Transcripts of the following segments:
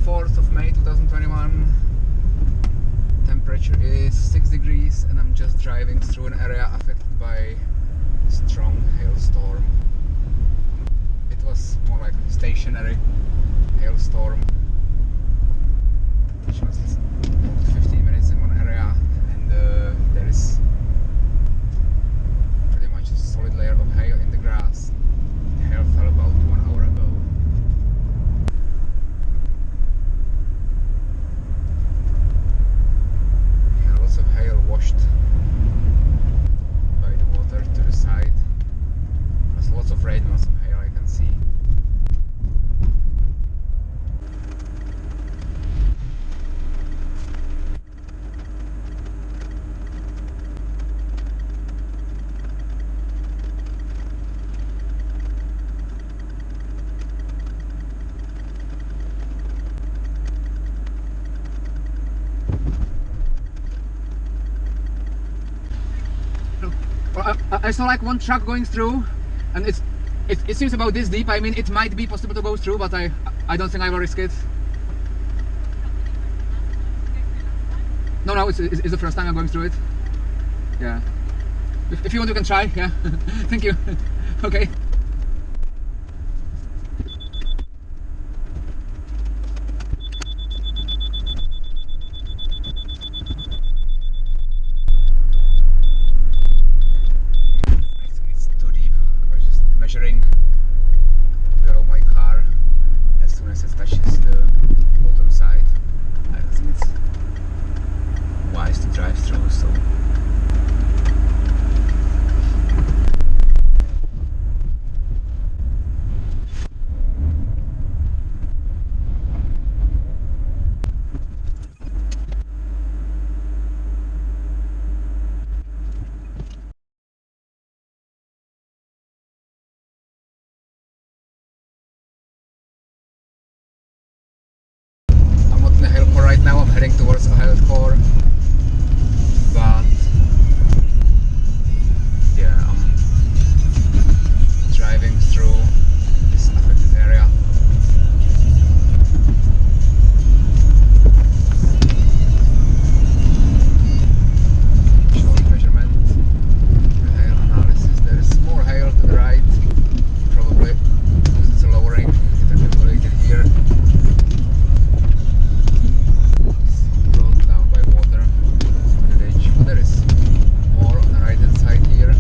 4th of May 2021. Temperature is 6 degrees and I'm just driving through an area affected by a strong hailstorm. It was more like a stationary hailstorm, which was 15 minutes in one area, and there is pretty much a solid layer of hail in the grass. The hail fell about 1 hour ago. Yeah, lots of hail washed by the water to the side. There's lots of rain, lots of hail I can see. I saw like one truck going through, and it seems about this deep. I mean, it might be possible to go through, but I don't think I will risk it. No, it's the first time I'm going through it. Yeah. If you want, you can try. Yeah. Thank you. Okay. Measuring below my car. As soon as it touches the bottom side, I think it's wise to drive through. So in the hail core right now. I'm heading towards a hail core, but yeah, I'm driving through this affected area. Showing measurement, hail analysis. There is more hail to the right, probably because it's a lowering. It accumulated here. There is more on the right hand side here.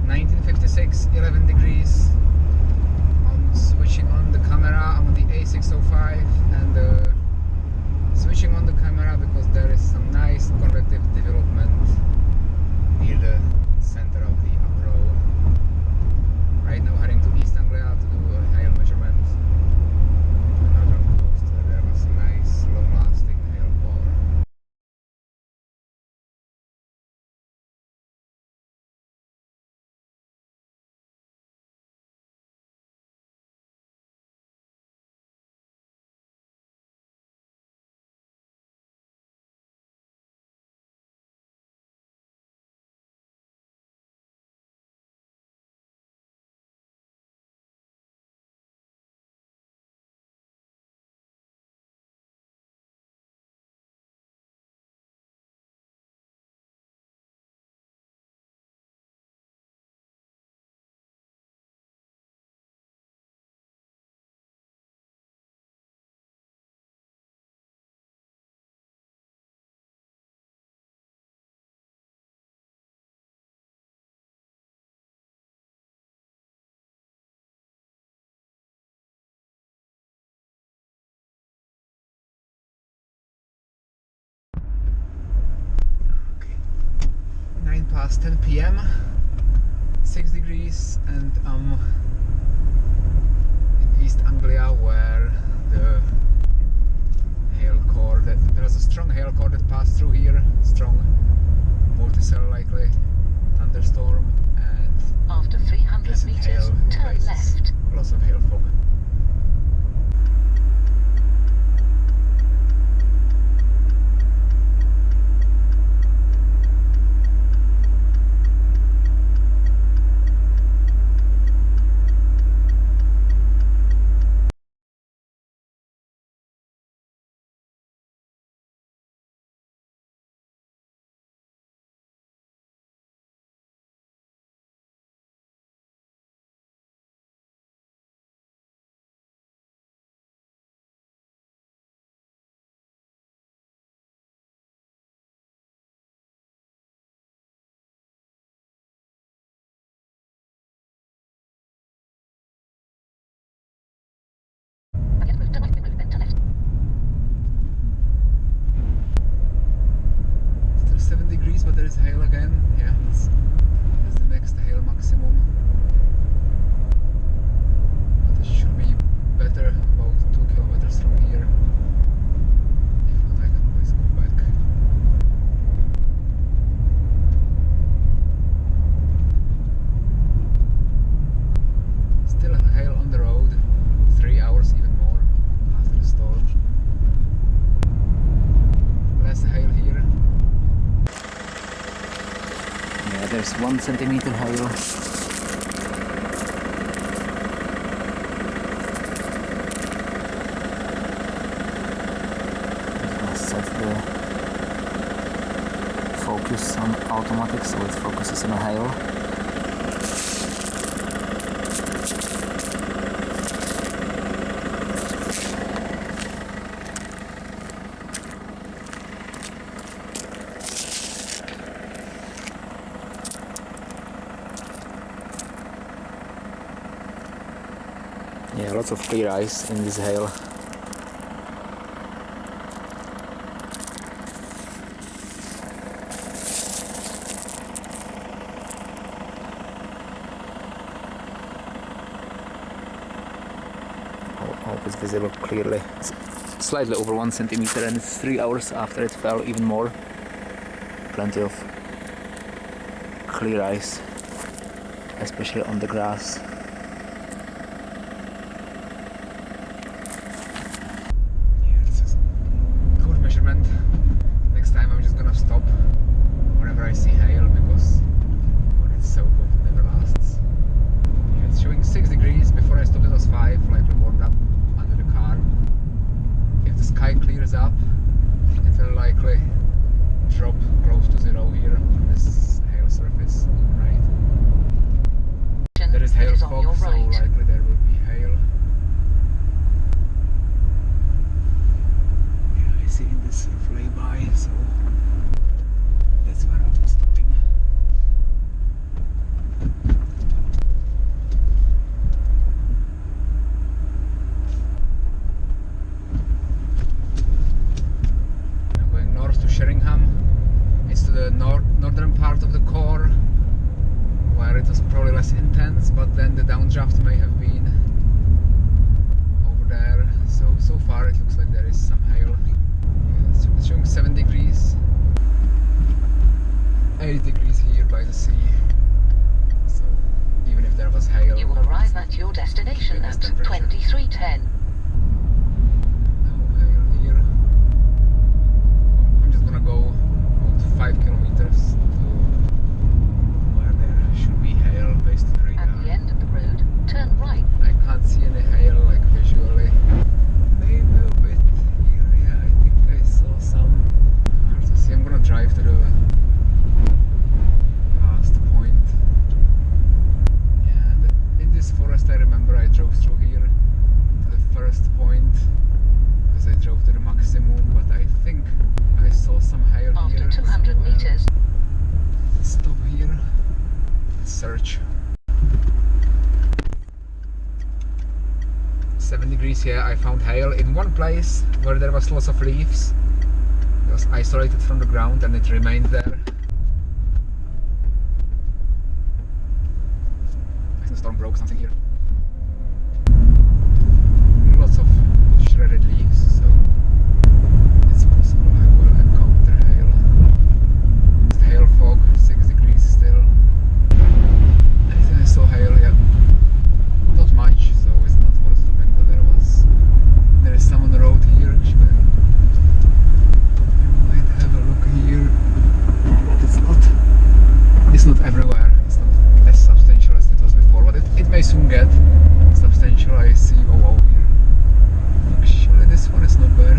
(1956) 11 degrees. I'm switching on the camera. I'm on the A605 and switching on the camera because there is some nice convective development near the center of the upper row. Right now heading to East Anglia to do a hail measurement. On the northern coast where there was a nice long-lasting hail core. past 10 p.m. 6 degrees, and I'm in East Anglia where the hail core, there was a strong hail core that passed through here, strong multicell likely thunderstorm, and after 300 meters, turn left. Lots of hail fog. Still 7 degrees, but there is hail again. Yeah, that's the next hail maximum. But it should be better about 2 kilometers from here. If not, I can always go back. Still hail on the road. 3 hours even more after the storm. Less hail here. Yeah, there's 1 centimeter hail. I set the focus on automatic so it focuses on the hail. Yeah, lots of clear ice in this hail. Hope it's visible clearly. It's slightly over 1 centimeter, and it's 3 hours after it fell, even more. Plenty of clear ice, especially on the grass. Next time I'm just gonna stop whenever I see hail, because when it's so cold it never lasts. Yeah, it's showing 6 degrees. Before I stopped it was 5, likely warmed up under the car. If the sky clears up, it will likely drop close to 0 here on this hail surface, right? There is hail fog, so likely there will be hail. Yeah, I see in this sort of lay-by, so that's where I'm stopping. Now going north to Sheringham. It's to the northern part of the core, where it was probably less intense, but then the downdraft may have been over there. So far it looks like there is some hail. Yeah, it's showing 7 degrees. 8 degrees here by the sea. So even if there was hail, you will arrive at your destination at 23:10. No hail here. I'm just gonna go about 5 kilometers to where there should be hail based on the radar. At the end of the road, turn right. I can't see any hail like visually. Maybe a bit here. Yeah, I think I saw some. Hard to see. I'm gonna drive to the last point. Yeah, in this forest I remember I drove through here to the first point because I drove to the maximum, but I think I saw some hail here. After 200 somewhere. meters. Let's stop here. Let's search. 7 degrees here. I found hail in one place where there was lots of leaves. It was isolated from the ground and it remained there. broke something here. Lots of shredded leaves, so it's possible I will encounter hail. The hail fog, 6 degrees still. Anything I saw hail, yeah. Not much, so it's not worth stopping, but there is some on the road here. Actually, I might have a look here. It's not everywhere. It's not as substantial as it was before, but it may soon get substantial. I see. Oh wow, here. Actually, this one is not bad.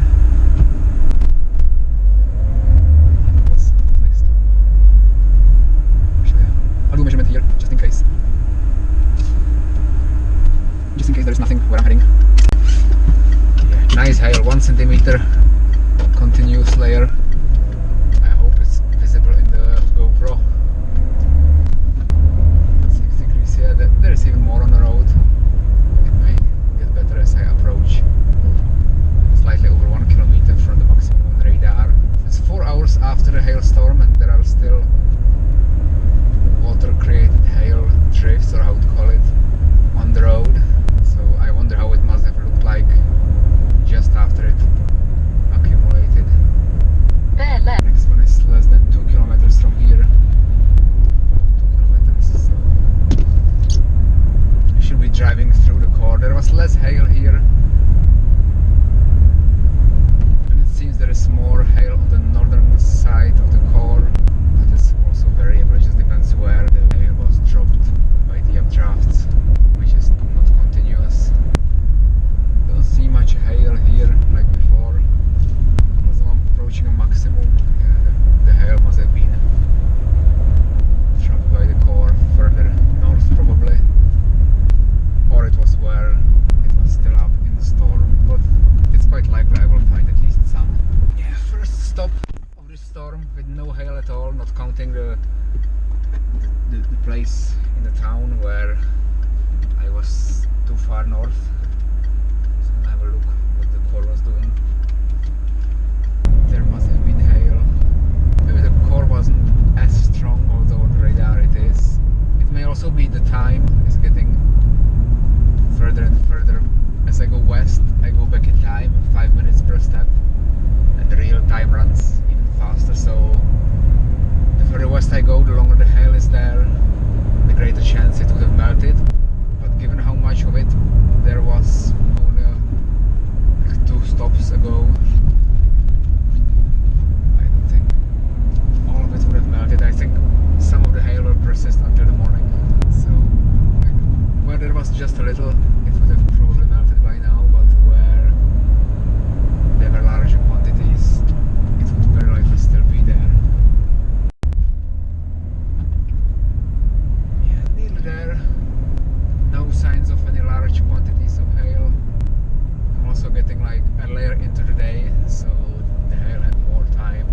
What's next? Actually, I'll do a measurement here just in case. Just in case there is nothing where I'm heading. Yeah, nice hail, 1 centimeter, continuous layer. I hope it's visible in the GoPro. 6 degrees, yeah, there is even more on the road. It may get better as I approach. Slightly over 1 kilometer from the maximum on the radar. It's 4 hours after the hailstorm and there are still water-created hail drifts, or how to call it, on the road. So I wonder how it must have looked like just after it accumulated. Bear left. Next one is less than 2 kilometers from here. 2 kilometers, so I should be driving through the core. There was less hail here. And it seems there is more hail on the northern side of the core. That is also variable, it just depends where the hail was dropped by the updrafts, which is not continuous. Don't see much hail here like before. Also I'm approaching a maximum. Yeah, the hail must have been trapped by the core further north probably. Or it was where it was still up in the storm. But it's quite likely I will find at least some. Yeah, first stop of this storm with no hail at all, not counting the place in the town where I was too far north. So I'm gonna have a look what the core was doing. There must have been hail. Maybe the core wasn't as strong, although on the radar it is. It may also be the time is getting further and further. As I go west, I go back in time, 5 minutes per step, and the real time runs even faster. So the further west I go, the longer the hail is there, the greater chance it would have melted. But given how much of it there was only like 2 stops ago, I don't think all of it would have melted. I think some of the hail will persist until the morning. So like, where there was just a little, it would have probably melted by now, but where there were larger quantities, it would very likely still be there. Yeah, nearly there. No signs of any large quantities of hail. I'm also getting like a layer into the day, so the hail had more time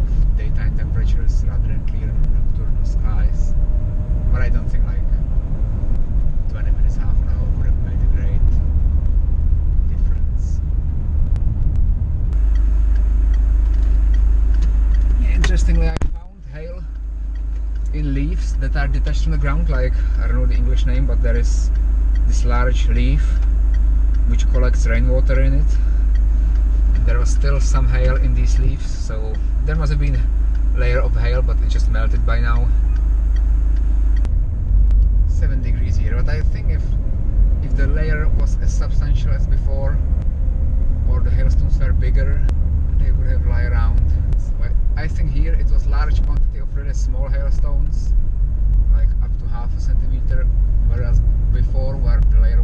of daytime temperatures rather than clear nocturnal skies. But I don't think like 20 minutes, half an hour would have made a great difference. Yeah, interestingly, I found hail in leaves that are detached from the ground, like, I don't know the English name, but there is this large leaf which collects rainwater in it. There was still some hail in these leaves, so there must have been a layer of hail, but it just melted by now. 7 degrees here, but I think if the layer was as substantial as before, or the hailstones were bigger, they would have lie around. So I think here it was large quantity of really small hailstones, like up to 0.5 centimeter, whereas before where the layer